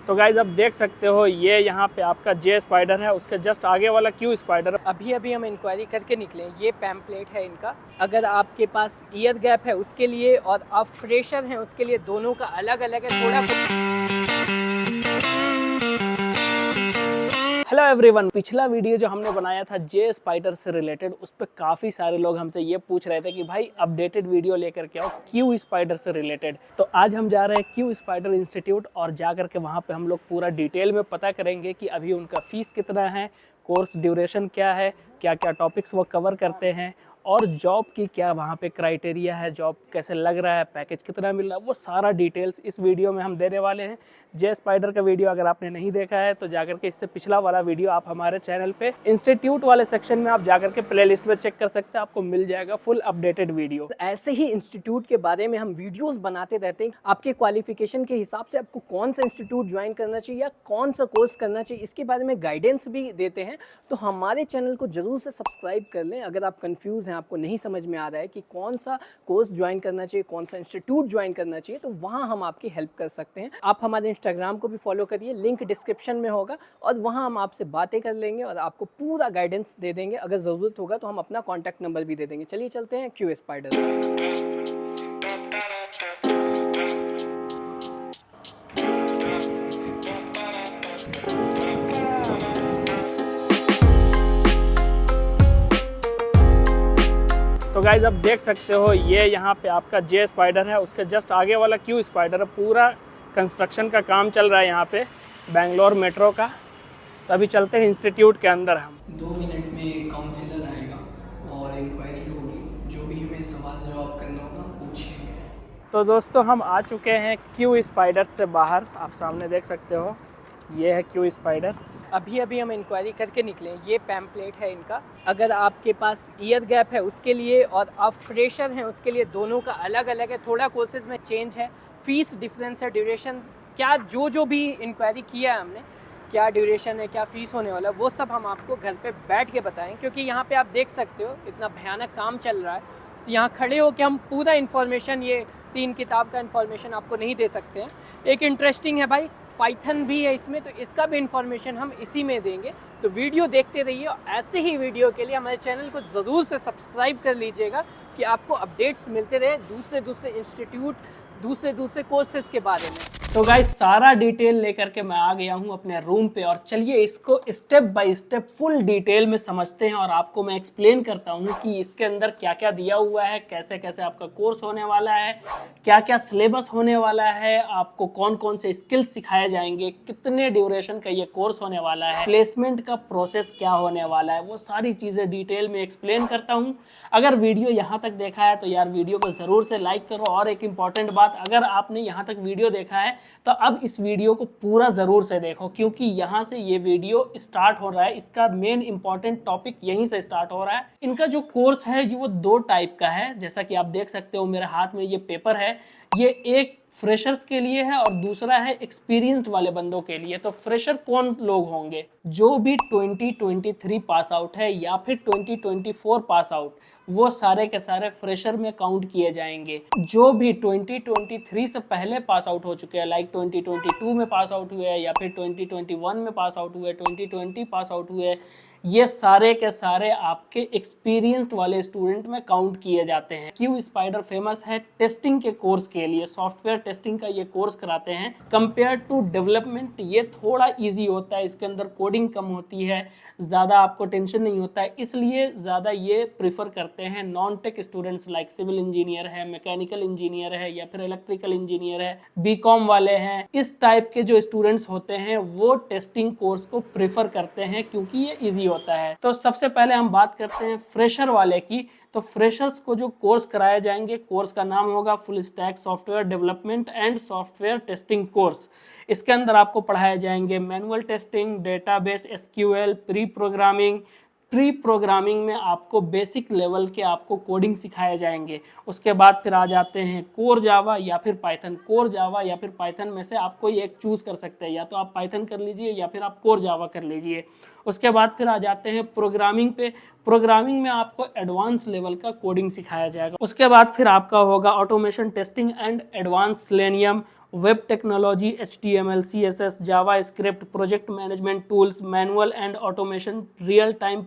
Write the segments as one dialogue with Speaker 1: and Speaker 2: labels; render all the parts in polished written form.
Speaker 1: तो गाइज अब देख सकते हो ये यहाँ पे आपका जे स्पाइडर है, उसके जस्ट आगे वाला क्यू स्पाइडर।
Speaker 2: अभी हम इंक्वायरी करके निकले। ये पैम्पलेट है इनका। अगर आपके पास ईयर गैप है उसके लिए और आप फ्रेशर हैं उसके लिए दोनों का अलग अलग है थोड़ा।
Speaker 1: हेलो एवरीवन, पिछला वीडियो जो हमने बनाया था जे स्पाइडर से रिलेटेड, उस पर काफ़ी सारे लोग हमसे ये पूछ रहे थे कि भाई अपडेटेड वीडियो लेकर के आओ क्यू स्पाइडर से रिलेटेड। तो आज हम जा रहे हैं क्यू स्पाइडर इंस्टीट्यूट और जा करके वहाँ पे हम लोग पूरा डिटेल में पता करेंगे कि अभी उनका फीस कितना है, कोर्स ड्यूरेशन क्या है, क्या क्या टॉपिक्स वो कवर करते हैं और जॉब की क्या वहाँ पे क्राइटेरिया है, जॉब कैसे लग रहा है, पैकेज कितना मिल रहा है, वो सारा डिटेल्स इस वीडियो में हम देने वाले हैं। जे स्पाइडर का वीडियो अगर आपने नहीं देखा है तो जाकर के इससे पिछला वाला वीडियो आप हमारे चैनल पे इंस्टीट्यूट वाले सेक्शन में आप जाकर के प्लेलिस्ट में चेक कर सकते हैं, आपको मिल जाएगा फुल अपडेटेड वीडियो।
Speaker 2: ऐसे ही इंस्टीट्यूट के बारे में हम वीडियोस बनाते रहते हैं। आपके क्वालिफिकेशन के हिसाब से आपको कौन सा इंस्टीट्यूट ज्वाइन करना चाहिए या कौन सा कोर्स करना चाहिए, इसके बारे में गाइडेंस भी देते हैं। तो हमारे चैनल को जरूर से सब्सक्राइब कर लें। अगर आप कंफ्यूज हैं, आपको नहीं समझ में आ रहा है कि कौन सा कोर्स ज्वाइन करना चाहिए, कौन सा इंस्टीट्यूट ज्वाइन करना चाहिए, तो वहाँ हम आपकी हेल्प कर सकते हैं। आप हमारे इंस्टाग्राम को भी फॉलो करिए, लिंक डिस्क्रिप्शन में होगा और वहाँ हम आपसे बातें कर लेंगे और आपको पूरा गाइडेंस दे देंगे। अगर ज़रूरत होगा तो हम अपना कॉन्टैक्ट नंबर भी दे देंगे। चलिए चलते हैं क्यू स्पाइडर।
Speaker 1: तो गाइज अब देख सकते हो ये यहाँ पे आपका जे स्पाइडर है, उसके जस्ट आगे वाला क्यू स्पाइडर है। पूरा कंस्ट्रक्शन का काम चल रहा है यहाँ पे बेंगलोर मेट्रो का। तो अभी चलते हैं इंस्टीट्यूट के अंदर। हम
Speaker 2: 2 मिनट में काउंसलर आएगा और इंक्वायरी होगी, जो भी हमें सवाल जवाब करना होगा पूछेंगे।
Speaker 1: तो दोस्तों हम आ चुके हैं क्यू स्पाइडर से बाहर। आप सामने देख सकते हो ये है क्यू स्पाइडर।
Speaker 2: अभी हम इंक्वायरी करके निकले। ये पैम्पलेट है इनका। अगर आपके पास ईयर गैप है उसके लिए और आप फ्रेशर हैं उसके लिए दोनों का अलग अलग है। थोड़ा कोर्सेज में चेंज है, फीस डिफरेंस है, ड्यूरेशन क्या जो भी इंक्वायरी किया है हमने, क्या ड्यूरेशन है, क्या फ़ीस होने वाला है, वो सब हम आपको घर पे बैठ के बताएं। क्योंकि यहाँ पे आप देख सकते हो इतना भयानक काम चल रहा है। तो यहाँ खड़े हो के हम पूरा इन्फॉर्मेशन, ये 3 किताब का इन्फॉर्मेशन आपको नहीं दे सकते हैं। एक इंटरेस्टिंग है भाई, पाइथन भी है इसमें, तो इसका भी इंफॉर्मेशन हम इसी में देंगे। तो वीडियो देखते रहिए और ऐसे ही वीडियो के लिए हमारे चैनल को ज़रूर से सब्सक्राइब कर लीजिएगा कि आपको अपडेट्स मिलते रहे दूसरे इंस्टीट्यूट, दूसरे कोर्सेज के बारे में।
Speaker 1: तो गाइस सारा डिटेल लेकर के मैं आ गया हूं अपने रूम पे और चलिए इसको step by step full detail में समझते हैं और आपको मैं एक्सप्लेन करता हूं कि इसके अंदर क्या क्या दिया हुआ है, कैसे कैसे आपका कोर्स होने वाला है, क्या क्या सिलेबस होने वाला है, आपको कौन कौन से स्किल्स सिखाए जाएंगे, कितने ड्यूरेशन का ये कोर्स होने वाला है, प्लेसमेंट का प्रोसेस क्या होने वाला है, वो सारी चीज़ें डिटेल में एक्सप्लेन करता हूँ। अगर वीडियो यहाँ तक देखा है तो यार वीडियो को ज़रूर से लाइक करो। और एक इम्पॉर्टेंट बात, अगर आपने यहाँ तक वीडियो देखा है तो अब इस वीडियो को पूरा ज़रूर से देखो, क्योंकि यहाँ से ये वीडियो स्टार्ट हो रहा है। इसका मेन इंपॉर्टेंट टॉपिक यहीं से स्टार्ट हो रहा है। इनका जो कोर्स है ये वो 2 टाइप का है। जैसा कि आप देख सकते हो मेरे हाथ में ये पेपर है, ये एक फ्रेशर्स के लिए है और दूसरा है एक्सपीरियंस्ड वाले बंदों के लिए। तो फ्रेशर कौन लोग होंगे? जो भी 2023 पास आउट है या फिर 2024 पास आउट, वो सारे के सारे फ्रेशर में काउंट किए जाएंगे। जो भी 2023 से पहले पास आउट हो चुके हैं, लाइक 2022 में पास आउट हुए या फिर 2021 में पास आउट हुए, 2020 पास आउट हुए, ये सारे के सारे आपके एक्सपीरियंस्ड वाले स्टूडेंट में काउंट किए जाते हैं। क्यू स्पाइडर फेमस है टेस्टिंग के कोर्स के लिए, सॉफ्टवेयर टेस्टिंग का ये कोर्स कराते हैं। कंपेयर टू डेवलपमेंट ये थोड़ा इजी होता है, इसके अंदर कोडिंग कम होती है, ज़्यादा आपको टेंशन नहीं होता है, इसलिए ज़्यादा ये प्रीफर करते हैं non tech students, like civil engineer है, मैकेनिकल इंजीनियर है या फिर इलेक्ट्रिकल इंजीनियर है, बीकॉम वाले हैं। इस टाइप के जो स्टूडेंट्स होते हैं वो टेस्टिंग कोर्स को प्रीफर करते हैं क्योंकि ये ईजी होता है। तो सबसे पहले हम बात करते हैं फ्रेशर वाले की। तो फ्रेशर्स को जो कोर्स कराए जाएंगे, कोर्स का नाम होगा full stack software development and software testing course. इसके अंदर आपको पढ़ाए जाएंगे manual testing, database, SQL, pre programming में आपको बेसिक लेवल के आपको कोडिंग सिखाए जाएंगे। उसके बाद फिर आ जाते हैं कोर जावा या फिर पाइथन। कोर जावा या फिर पाइथन में से आप कोई एक चूज कर सकते हैं, या तो आप पाइथन कर लीजिए या फिर आप कोर जावा कर लीजिए। उसके बाद फिर आ जाते हैं प्रोग्रामिंग पे। प्रोग्रामिंग में आपको एडवांस लेवल का कोडिंग सिखाया जाएगा। उसके बाद फिर आपका होगा automation testing and advance selenium, web technology, HTML, CSS, Java script, project management tools, manual and automation, real time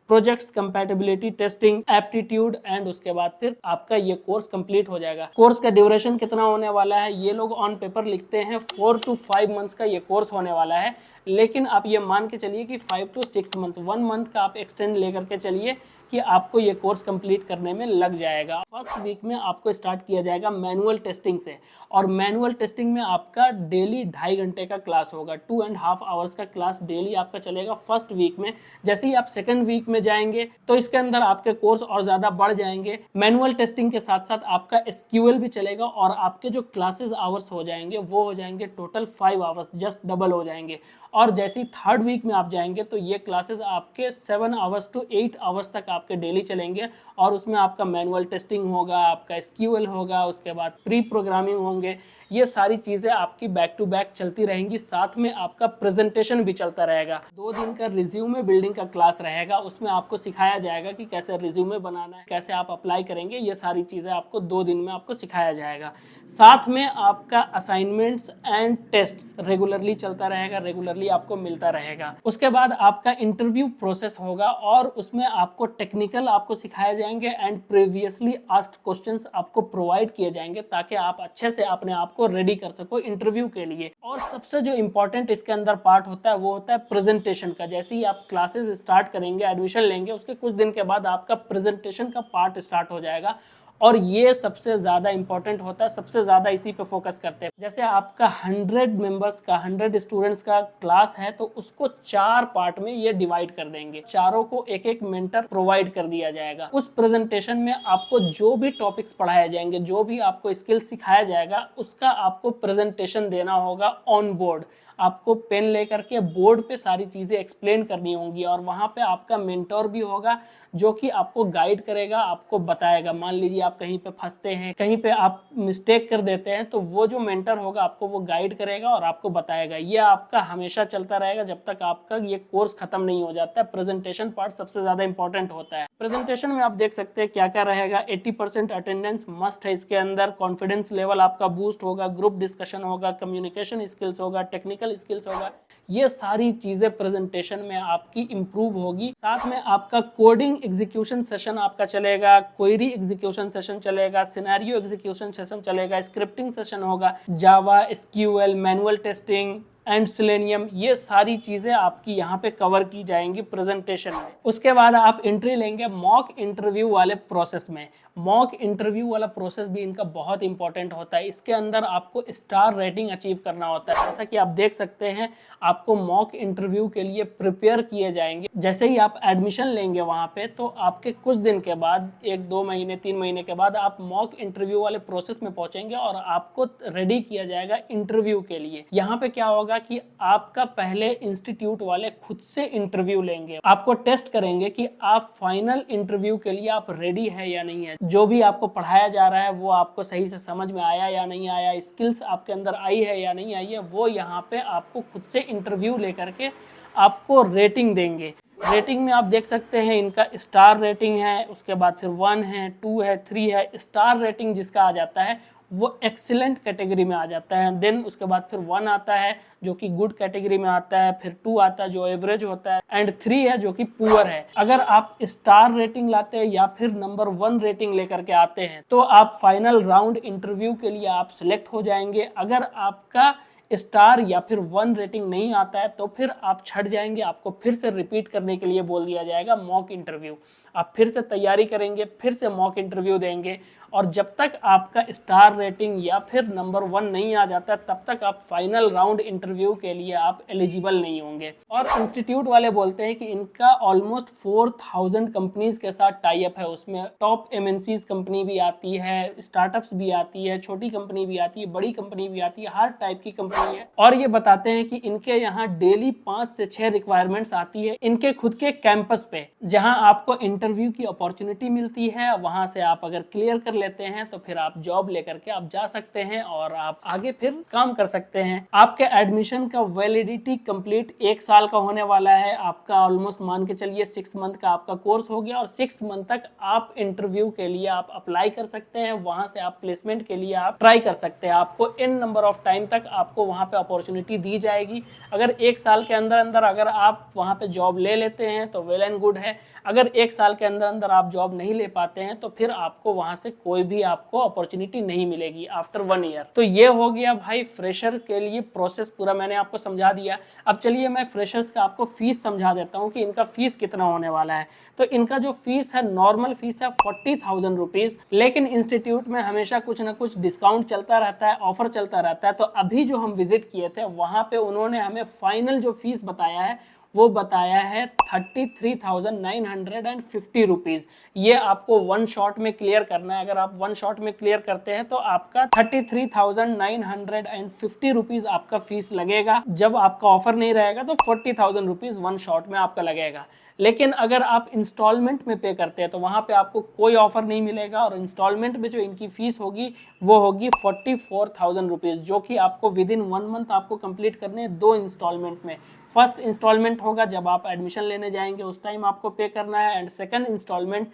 Speaker 1: projects compatibility testing, aptitude and उसके बाद फिर आपका ये कोर्स कंप्लीट हो जाएगा। कोर्स का ड्यूरेशन कितना होने वाला है, ये लोग ऑन पेपर लिखते हैं 4 to 5 मंथ्स का ये कोर्स होने वाला है, लेकिन आप ये मान के चलिए कि 5 to 6 मंथ, 1 मंथ का आप एक्सटेंड लेकर के चलिए कि आपको ये कोर्स कंप्लीट करने में लग जाएगा। फर्स्ट वीक में आपको स्टार्ट किया जाएगा मैनुअल टेस्टिंग से, और मैनुअल टेस्टिंग में आपका डेली 2.5 घंटे का क्लास होगा, 2.5 आवर्स का क्लास डेली आपका चलेगा फर्स्ट वीक में। जैसे ही आप सेकंड वीक में जाएंगे तो इसके अंदर आपके कोर्स और ज़्यादा बढ़ जाएंगे। मैनुअल टेस्टिंग के साथ साथ आपका SQL भी चलेगा, और आपके जो क्लासेस आवर्स हो जाएंगे वो हो जाएंगे टोटल 5 आवर्स, जस्ट डबल हो जाएंगे। और जैसे ही थर्ड वीक में आप जाएंगे तो ये क्लासेस आपके 7 आवर्स to 8 आवर्स तक आपके डेली चलेंगे, और उसमें आपका मैनुअल टेस्टिंग होगा, आपका SQL होगा, उसके बाद प्री प्रोग्रामिंग होंगे। ये सारी चीज़ें आपकी बैक टू बैक चलती रहेंगी, साथ में आपका प्रेजेंटेशन भी चलता रहेगा। 2 दिन का रिज्यूमे बिल्डिंग का क्लास रहेगा, उसमें आपको सिखाया जाएगा कि कैसे रिज्यूमे बनाना है, कैसे आप अप्लाई करेंगे, ये सारी चीज़ें आपको 2 दिन में आपको सिखाया जाएगा। साथ में आपका असाइनमेंट्स एंड टेस्ट रेगुलरली चलता रहेगा, रेगुलरली आपको मिलता रहेगा। उसके बाद आपका इंटरव्यू प्रोसेस होगा, और उसमें आपको टेक्निकल आपको सिखाए जाएंगे एंड प्रीवियसली आस्क्ड क्वेश्चंस आपको प्रोवाइड किए जाएंगे, ताकि आप अच्छे से अपने आप को रेडी कर सको इंटरव्यू के लिए। और सबसे जो इंपॉर्टेंट इसके अंदर पार्ट होता है वो होता है प्रेजेंटेशन का। जैसे ही आप क्लासेस स्टार्ट करेंगे, एडमिशन लेंगे, उसके कुछ दिन के बाद आपका प्रेजेंटेशन का पार्ट स्टार्ट हो जाएगा, और ये सबसे ज़्यादा इंपॉर्टेंट होता है, सबसे ज़्यादा इसी पे फोकस करते हैं। जैसे आपका 100 मेंबर्स का, 100 स्टूडेंट्स का क्लास है, तो उसको 4 पार्ट में ये डिवाइड कर देंगे, चारों को एक एक मेंटर प्रोवाइड कर दिया जाएगा। उस प्रेजेंटेशन में आपको जो भी टॉपिक्स पढ़ाए जाएंगे, जो भी आपको स्किल सिखाया जाएगा, उसका आपको प्रेजेंटेशन देना होगा ऑन बोर्ड। आपको पेन लेकर के बोर्ड पे सारी चीज़ें एक्सप्लेन करनी होंगी, और वहाँ पे आपका मेंटोर भी होगा जो कि आपको गाइड करेगा, आपको बताएगा। मान लीजिए आप कहीं पे फंसते हैं, कहीं पे आप मिस्टेक कर देते हैं, तो वो जो मेंटर होगा आपको वो गाइड करेगा और आपको बताएगा। ये आपका हमेशा चलता रहेगा जब तक आपका ये कोर्स खत्म नहीं हो जाता है। प्रेजेंटेशन पार्ट सबसे ज़्यादा इंपॉर्टेंट होता है। प्रेजेंटेशन में आप देख सकते हैं क्या क्या रहेगा। 80% अटेंडेंस मस्ट है इसके अंदर, कॉन्फिडेंस लेवल आपका बूस्ट होगा, ग्रुप डिस्कशन होगा, कम्युनिकेशन स्किल्स होगा, टेक्निकल स्किल्स होगा। ये सारी चीज़ें प्रेजेंटेशन में आपकी इंप्रूव होगी। साथ में आपका कोडिंग एग्जीक्यूशन सेशन आपका चलेगा, क्वेरी एग्जीक्यूशन सेशन चलेगा, सिनेरियो एग्जीक्यूशन सेशन चलेगा, स्क्रिप्टिंग सेशन होगा, जावा, SQL, manual testing and selenium, ये सारी चीज़ें आपकी यहाँ पे कवर की जाएंगी प्रेजेंटेशन में। उसके बाद आप एंट्री लेंगे मॉक इंटरव्यू वाले प्रोसेस में। मॉक इंटरव्यू वाला प्रोसेस भी इनका बहुत इंपॉर्टेंट होता है। इसके अंदर आपको स्टार रेटिंग अचीव करना होता है। जैसा कि आप देख सकते हैं, आपको मॉक इंटरव्यू के लिए प्रिपेयर किए जाएंगे। जैसे ही आप एडमिशन लेंगे वहाँ पे, तो आपके कुछ दिन के बाद, 1-2 महीने 3 महीने के बाद आप मॉक इंटरव्यू वाले प्रोसेस में पहुंचेंगे, और आपको रेडी किया जाएगा इंटरव्यू के लिए। यहाँ पे क्या होगा कि आपका पहले इंस्टीट्यूट वाले खुद से इंटरव्यू लेंगे, आपको टेस्ट करेंगे कि आप फाइनल इंटरव्यू के लिए आप रेडी है या नहीं है। जो भी आपको पढ़ाया जा रहा है वो आपको सही से समझ में आया या नहीं आया, स्किल्स आपके अंदर आई है या नहीं आई है, वो यहाँ पे आपको खुद से इंटरव्यू लेकर के आपको रेटिंग देंगे। रेटिंग में आप देख सकते हैं इनका स्टार रेटिंग है, उसके बाद फिर 1 है, 2 है, 3 है। स्टार रेटिंग जिसका आ जाता है वो एक्सीलेंट कैटेगरी में आ जाता है। देन उसके बाद फिर 1 आता है जो कि गुड कैटेगरी में आता है, फिर 2 आता है जो एवरेज होता है, एंड 3 है जो कि पुअर है। अगर आप स्टार रेटिंग लाते हैं या फिर नंबर 1 रेटिंग लेकर के आते हैं, तो आप फाइनल राउंड इंटरव्यू के लिए आप सिलेक्ट हो जाएंगे। अगर आपका स्टार या फिर 1 रेटिंग नहीं आता है तो फिर आप छट जाएंगे, आपको फिर से रिपीट करने के लिए बोल दिया जाएगा मॉक इंटरव्यू। आप फिर से तैयारी करेंगे, फिर से मॉक इंटरव्यू देंगे, और जब तक आपका स्टार रेटिंग या फिर नंबर 1 नहीं आ जाता तब तक आप फाइनल राउंड इंटरव्यू के लिए आप एलिजिबल नहीं होंगे। और इंस्टीट्यूट वाले बोलते हैं कि इनका ऑलमोस्ट 4000 कंपनीज के साथ टाई अप है। उसमें टॉप MNCs कंपनी भी आती है, स्टार्टअप्स भी आती है, छोटी कंपनी भी आती है, बड़ी कंपनी भी आती है, हर टाइप की कंपनी है। और ये बताते हैं कि इनके यहाँ डेली 5 से 6 रिक्वायरमेंट्स आती है इनके खुद के कैंपस पे, जहाँ आपको इंटरव्यू की अपॉर्चुनिटी मिलती है, वहां से आप अगर क्लियर कर लेते हैं तो फिर आप जॉब लेकर के आप जा सकते हैं और आप आगे फिर काम कर सकते हैं। आपके एडमिशन का वैलिडिटी कंप्लीट 1 साल का होने वाला है। आपका ऑलमोस्ट मान के चलिए 6 मंथ का आपका कोर्स हो गया और 6 मंथ तक आप इंटरव्यू के लिए आप अप्लाई कर सकते हैं, वहां से आप प्लेसमेंट के लिए आप ट्राई कर सकते हैं। आपको इन नंबर ऑफ टाइम तक आपको वहां पे अपॉर्चुनिटी दी जाएगी। अगर 1 साल के अंदर अंदर अगर आप वहां पे जॉब ले लेते हैं तो वेल एंड गुड है। अगर 1 साल के अंदर अंदर आप जॉब नहीं ले पाते हैं तो फिर आपको वहां से कोई भी आपको अपॉर्चुनिटी नहीं मिलेगी आफ्टर 1 ईयर। तो ये हो गया भाई फ्रेशर के लिए प्रोसेस पूरा मैंने आपको समझा दिया। अब चलिए मैं फ्रेशर्स का आपको फीस समझा देता हूँ कि इनका फीस कितना होने वाला है। तो इनका जो फीस है नॉर्मल फीस है 40,000 रुपीज, लेकिन इंस्टीट्यूट में हमेशा कुछ ना कुछ डिस्काउंट चलता रहता है, ऑफर चलता रहता है। तो अभी जो हम विजिट किए थे वहां पे उन्होंने हमें फाइनल जो फीस बताया है वो बताया है 33,950 रुपीज। ये आपको 1 शॉट में क्लियर करना है। अगर आप 1 शॉट में क्लियर करते हैं तो आपका 33,950 रुपीज आपका फीस लगेगा। जब आपका ऑफर नहीं रहेगा तो 40,000 रुपीज 1 शॉट में आपका लगेगा। लेकिन अगर आप इंस्टॉलमेंट में पे करते हैं तो वहां पे आपको कोई ऑफर नहीं मिलेगा और इंस्टॉलमेंट में जो इनकी फीस होगी वो होगी 44,000 रुपीज, जो कि आपको विद इन 1 मंथ आपको कंप्लीट करने हैं 2 इंस्टॉलमेंट में। फर्स्ट इंस्टॉलमेंट होगा जब आप एडमिशन लेने जाएंगे उस टाइम आपको पे करना है, and second instalment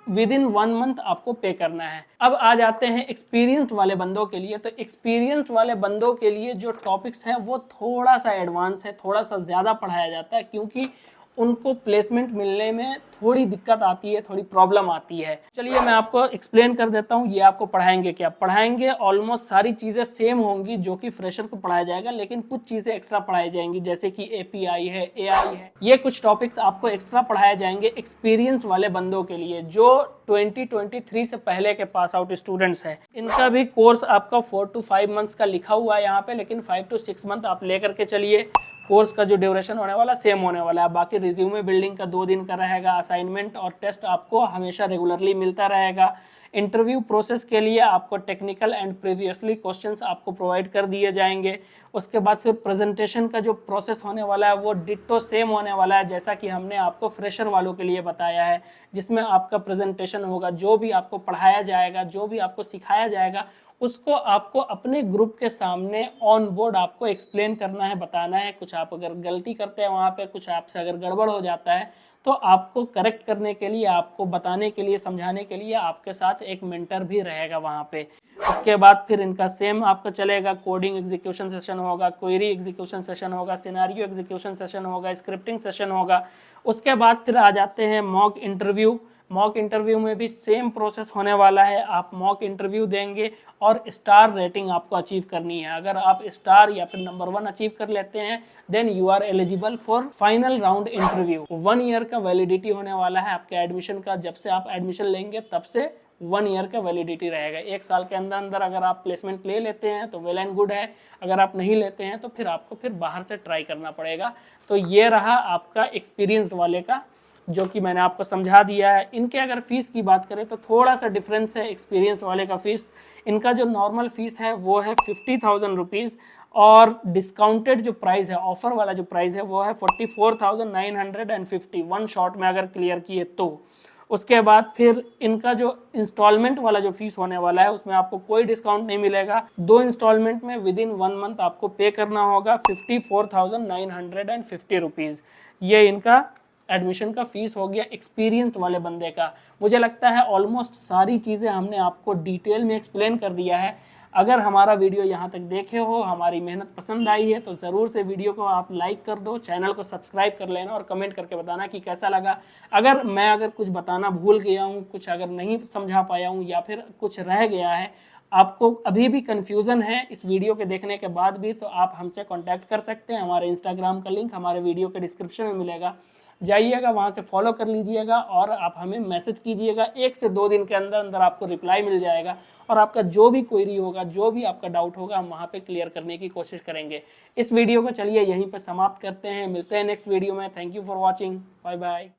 Speaker 1: within 1 month आपको पे करना है। अब आ जाते हैं एक्सपीरियंस्ड वाले बंदों के लिए। तो एक्सपीरियंस्ड वाले बंदों के लिए जो टॉपिक्स हैं वो थोड़ा सा एडवांस है, थोड़ा सा ज़्यादा पढ़ाया जाता है, क्योंकि उनको प्लेसमेंट मिलने में थोड़ी दिक्कत आती है, थोड़ी प्रॉब्लम आती है। चलिए मैं आपको एक्सप्लेन कर देता हूँ ये आपको पढ़ाएंगे क्या। पढ़ाएंगे ऑलमोस्ट सारी चीज़ें सेम होंगी जो कि फ्रेशर को पढ़ाया जाएगा, लेकिन कुछ चीज़ें एक्स्ट्रा पढ़ाई जाएंगी, जैसे कि API है, AI है। ये कुछ टॉपिक्स आपको एक्स्ट्रा पढ़ाए जाएंगे एक्सपीरियंस वाले बंदों के लिए जो 2023 से पहले के पास आउट स्टूडेंट्स हैं। इनका भी कोर्स आपका 4 to 5 मंथ्स का लिखा हुआ है यहाँ पे, लेकिन 5 to 6 मंथ आप लेकर के चलिए। कोर्स का जो ड्यूरेशन होने वाला सेम होने वाला है। बाकी रिज्यूमे बिल्डिंग का 2 दिन का रहेगा। असाइनमेंट और टेस्ट आपको हमेशा रेगुलरली मिलता रहेगा। इंटरव्यू प्रोसेस के लिए आपको टेक्निकल एंड प्रीवियसली क्वेश्चंस आपको प्रोवाइड कर दिए जाएंगे। उसके बाद फिर प्रेजेंटेशन का जो प्रोसेस होने वाला है वो डिट्टो सेम होने वाला है जैसा कि हमने आपको फ्रेशर वालों के लिए बताया है, जिसमें आपका प्रेजेंटेशन होगा। जो भी आपको पढ़ाया जाएगा, जो भी आपको सिखाया जाएगा, उसको आपको अपने ग्रुप के सामने ऑन बोर्ड आपको एक्सप्लेन करना है, बताना है। कुछ आप अगर गलती करते हैं वहाँ पे, कुछ आपसे अगर गड़बड़ हो जाता है तो आपको करेक्ट करने के लिए, आपको बताने के लिए, समझाने के लिए आपके साथ एक मेंटर भी रहेगा वहाँ पे। उसके बाद फिर इनका सेम आपका चलेगा। कोडिंग एग्जीक्यूशन सेशन होगा, क्वेरी एग्जीक्यूशन सेशन होगा, सिनेरियो एग्जीक्यूशन सेशन होगा, स्क्रिप्टिंग सेशन होगा। उसके बाद फिर आ जाते हैं मॉक इंटरव्यू। मॉक इंटरव्यू में भी सेम प्रोसेस होने वाला है। आप मॉक इंटरव्यू देंगे और स्टार रेटिंग आपको अचीव करनी है। अगर आप स्टार या फिर नंबर 1 अचीव कर लेते हैं then you are eligible for final round interview. 1 year का वैलिडिटी होने वाला है आपके एडमिशन का। जब से आप एडमिशन लेंगे तब से 1 ईयर का वैलिडिटी रहेगा। 1 साल के अंदर अंदर अगर आप प्लेसमेंट ले लेते हैं तो वेल एंड गुड है। अगर आप नहीं लेते हैं तो फिर आपको फिर बाहर से ट्राई करना पड़ेगा। तो ये रहा आपका एक्सपीरियंस्ड वाले का, जो कि मैंने आपको समझा दिया है। इनके अगर फीस की बात करें तो थोड़ा सा डिफरेंस है एक्सपीरियंस वाले का फीस। इनका जो नॉर्मल फीस है वो है 50,000 रुपीज़ और डिस्काउंटेड जो प्राइस है, ऑफर वाला जो प्राइस है वो है 44,950 1 शॉट में अगर क्लियर किए तो। उसके बाद फिर इनका जो इंस्टॉलमेंट वाला जो फीस होने वाला है उसमें आपको कोई डिस्काउंट नहीं मिलेगा। 2 इंस्टॉलमेंट में विद इन 1 मंथ आपको पे करना होगा 54,950 रुपीज़। ये इनका एडमिशन का फीस हो गया एक्सपीरियंस्ड वाले बंदे का। मुझे लगता है ऑलमोस्ट सारी चीज़ें हमने आपको डिटेल में एक्सप्लेन कर दिया है। अगर हमारा वीडियो यहाँ तक देखे हो, हमारी मेहनत पसंद आई है तो ज़रूर से वीडियो को आप लाइक कर दो, चैनल को सब्सक्राइब कर लेना और कमेंट करके बताना कि कैसा लगा। अगर कुछ बताना भूल गया हूँ, कुछ अगर नहीं समझा पाया हूँ या फिर कुछ रह गया है, आपको अभी भी कन्फ्यूज़न है इस वीडियो के देखने के बाद भी, तो आप हमसे कॉन्टैक्ट कर सकते हैं। हमारे इंस्टाग्राम का लिंक हमारे वीडियो के डिस्क्रिप्शन में मिलेगा, जाइएगा वहाँ से फॉलो कर लीजिएगा और आप हमें मैसेज कीजिएगा। 1 से 2 दिन के अंदर अंदर आपको रिप्लाई मिल जाएगा और आपका जो भी क्वेरी होगा, जो भी आपका डाउट होगा, हम वहाँ पे क्लियर करने की कोशिश करेंगे। इस वीडियो को चलिए यहीं पर समाप्त करते हैं, मिलते हैं नेक्स्ट वीडियो में। Thank you for watching, bye bye.